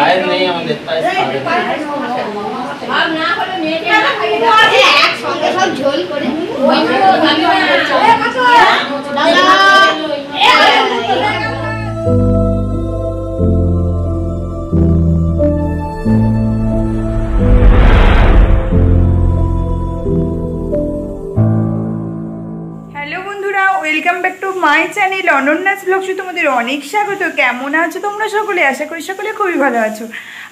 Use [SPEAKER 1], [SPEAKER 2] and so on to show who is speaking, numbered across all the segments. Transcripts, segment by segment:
[SPEAKER 1] পায়েস নেই আমাদের, পায়েস সব ঝোল করে
[SPEAKER 2] welcome back to my channel অনন্যাস ব্লগসে তোমাদের অনেক স্বাগত। কেমন আছো তোমরা সকলে? আশা করি সকলে খুবই ভালো আছো।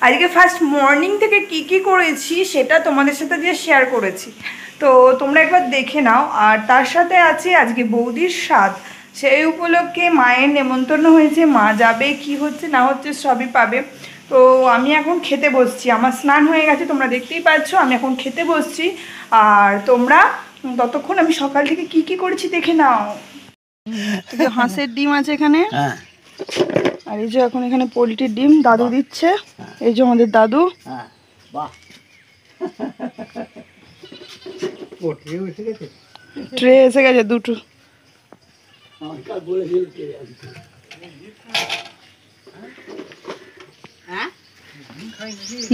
[SPEAKER 2] আজকে ফার্স্ট মর্নিং থেকে কি করেছি সেটা তোমাদের সাথে দিয়ে শেয়ার করেছি, তো তোমরা একবার দেখে নাও। আর তার সাথে আছে আজকে বৌদির স্বাদ, সেই উপলক্ষে মায়ের নেমন্তন্ন হয়েছে, মা যাবে, কি হচ্ছে না হচ্ছে সবই পাবে। তো আমি এখন খেতে বসছি, আমার স্নান হয়ে গেছে তোমরা দেখতেই পাচ্ছ, আমি এখন খেতে বসছি। আর তোমরা ততক্ষণ আমি সকাল থেকে কি করেছি দেখে নাও। হাঁসের ডিম আছে এখানে, আর এই যে এখন এখানে পোলট্রির ডিম দাদু দিচ্ছে, এই যে আমাদের দাদু। ট্রে এসে গেছে দুটো।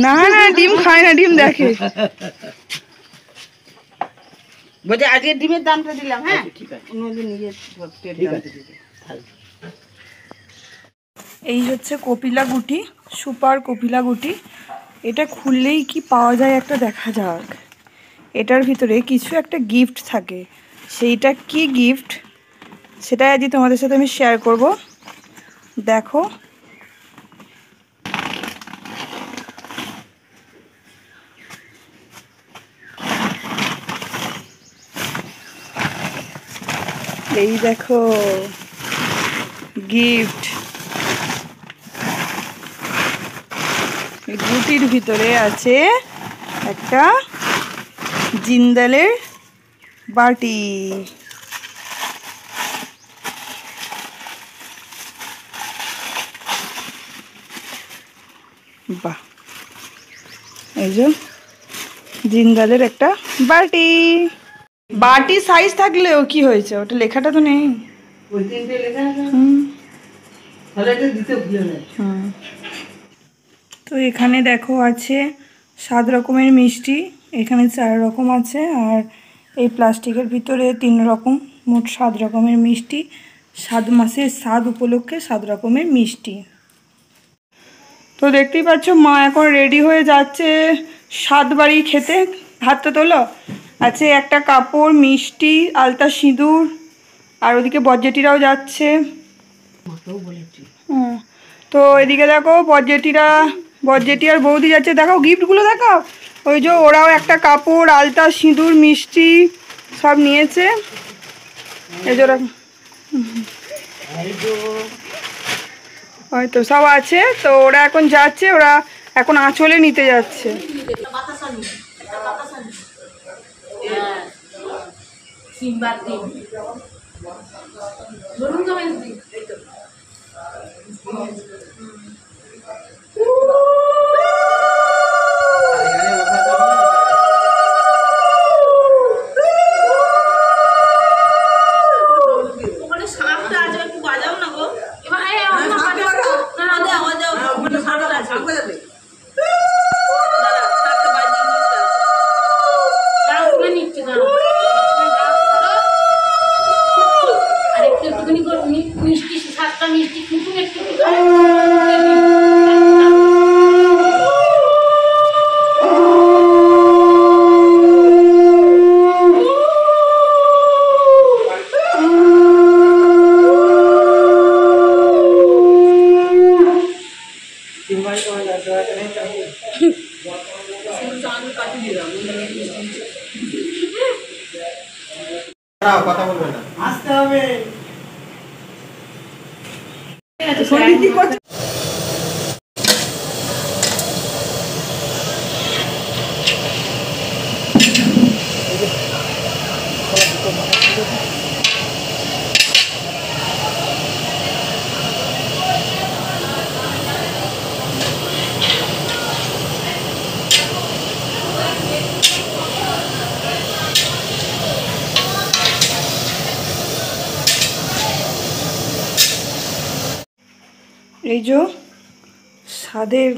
[SPEAKER 2] না না ডিম খায় না, ডিম দেখে। বলছে আজকে ডিমের দামটা দিলাম। হ্যাঁ ঠিক আছে, এই হচ্ছে কপিলা গুটি, সুপার কপিলা গুটি। এটা খুললেই কি পাওয়া যায় একটা দেখা যাক। এটার ভিতরে কিছু একটা গিফট থাকে, সেইটা কি গিফট সেটাই আজকে তোমাদের সাথে আমি শেয়ার করব। দেখো এই দেখো গিফট। গুটির ভিতরে আছে একটা জিন্দালের বাটি। বাহ, এই যে জিন্দালের একটা বাটি। বাটি সাইজ থাকলেও কি হয়েছে, ওটা লেখাটা তো নেই। তো এখানে দেখো আছে 7 রকমের মিষ্টি, এখানে 4 রকম আছে, আর এই প্লাস্টিকের ভিতরে 3 রকম, মোট 7 রকমের মিষ্টি। 7 মাসের স্বাদ উপলক্ষে 7 রকমের মিষ্টি। তো দেখতেই পাচ্ছ মা এখন রেডি হয়ে যাচ্ছে 7 বাড়ি খেতে। হাতটা তোলো। আছে একটা কাপড়, মিষ্টি, আলতা, সিঁদুর, আর ওদিকে বরযাত্রীরাও যাচ্ছে। তো এদিকে দেখো বরযাত্রী আর বৌদি যাচ্ছে। দেখো গিফটগুলো দেখাও, ওই যে ওরাও একটা কাপড়, আলতা, সিঁদুর, মিষ্টি সব নিয়েছে। এই যে ওরা হয়তো সব আছে, তো ওরা এখন যাচ্ছে, ওরা এখন আঁচলে নিতে যাচ্ছে।
[SPEAKER 1] কথা বলবে না, আসতে হবে।
[SPEAKER 2] এই যে স্বাদের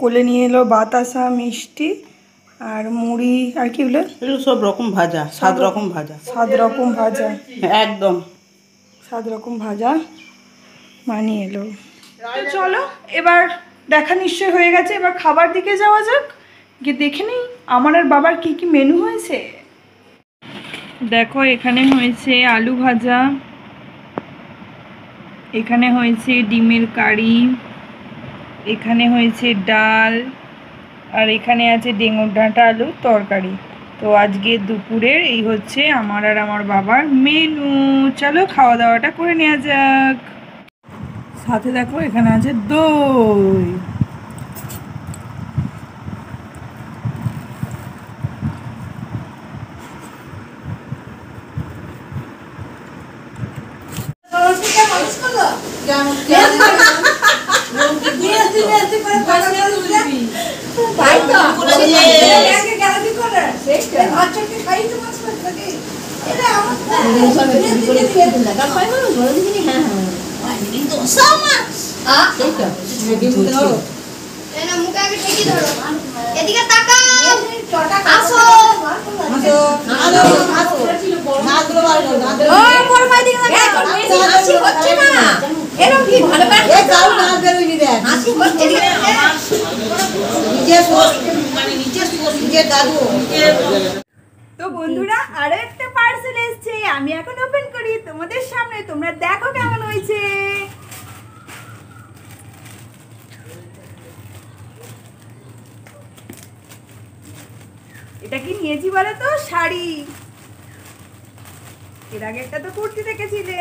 [SPEAKER 2] কোলে নিয়ে এলো বাতাসা মিষ্টি আর মুড়ি আর কি হলো
[SPEAKER 3] এগুলো সব রকম ভাজা, 7 রকম ভাজা,
[SPEAKER 2] 7 রকম ভাজা,
[SPEAKER 3] একদম
[SPEAKER 2] 7 রকম ভাজা মানিয়ে এলো। তো চলো এবার দেখা নিশ্চয় হয়ে গেছে, এবার খাবার দিকে যাওয়া যাক, গিয়ে দেখে নিই আমার আর বাবার কি কি মেনু হয়েছে। দেখো এখানে হয়েছে আলু ভাজা, এখানে হয়েছে ডিমের কারি, এখানে হয়েছে ডাল, আর এখানে আছে ডেঙ্গুর ডাঁটা আলুর তরকারি। তো আজকে দুপুরের এই হচ্ছে আমার আর আমার বাবার মেনু। চলো খাওয়া দাওয়াটা করে নেওয়া যাক। সাথে দেখো এখানে আছে দই। তো বন্ধুরা আরো একটা পার্সেল এসেছে, আমি এখন ওপেন করি তোমাদের সামনে, তোমরা দেখো কেমন হয়েছে। এটা কি নিয়েছি বলো তো? শাড়ি। এর আগে একটা তো কুর্তি দেখেছিলে।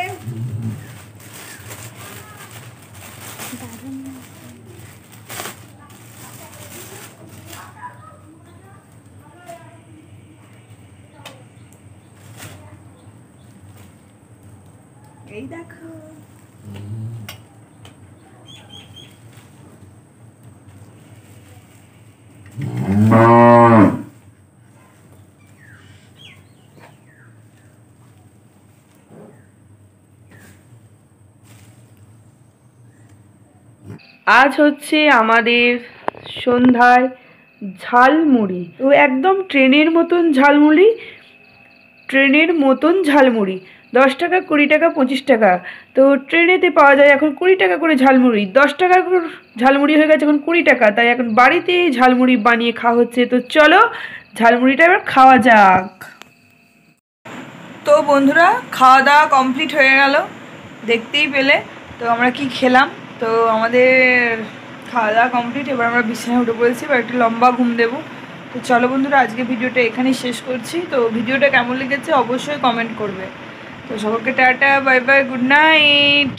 [SPEAKER 2] এই দেখো আজ হচ্ছে আমাদের সন্ধ্যায় ঝালমুড়ি। তো একদম ট্রেনের মতন ঝালমুড়ি, ট্রেনের মতন ঝালমুড়ি। 10 টাকা, 20 টাকা, 25 টাকা। তো ট্রেনেতে পাওয়া যায় এখন 20 টাকা করে ঝালমুড়ি, 10 টাকার ঝালমুড়ি হয়ে গেছে এখন 20 টাকা। তাই এখন বাড়িতে ঝালমুড়ি বানিয়ে খাওয়া হচ্ছে। তো চলো ঝালমুড়িটা এবার খাওয়া যাক। তো বন্ধুরা খাওয়া দাওয়া কমপ্লিট হয়ে গেল, দেখতেই পেলে। তো আমরা কি খেলাম, তো আমাদের খাওয়া দাওয়া কমপ্লিট। এবার আমরা বিছানায় উঠে পড়েছি, এবার একটু লম্বা ঘুম দেবো। তো চলো বন্ধুরা আজকে ভিডিওটা এখানেই শেষ করছি। তো ভিডিওটা কেমন লেগেছে অবশ্যই কমেন্ট করবে। তো সকলকে tata, bye bye, good night.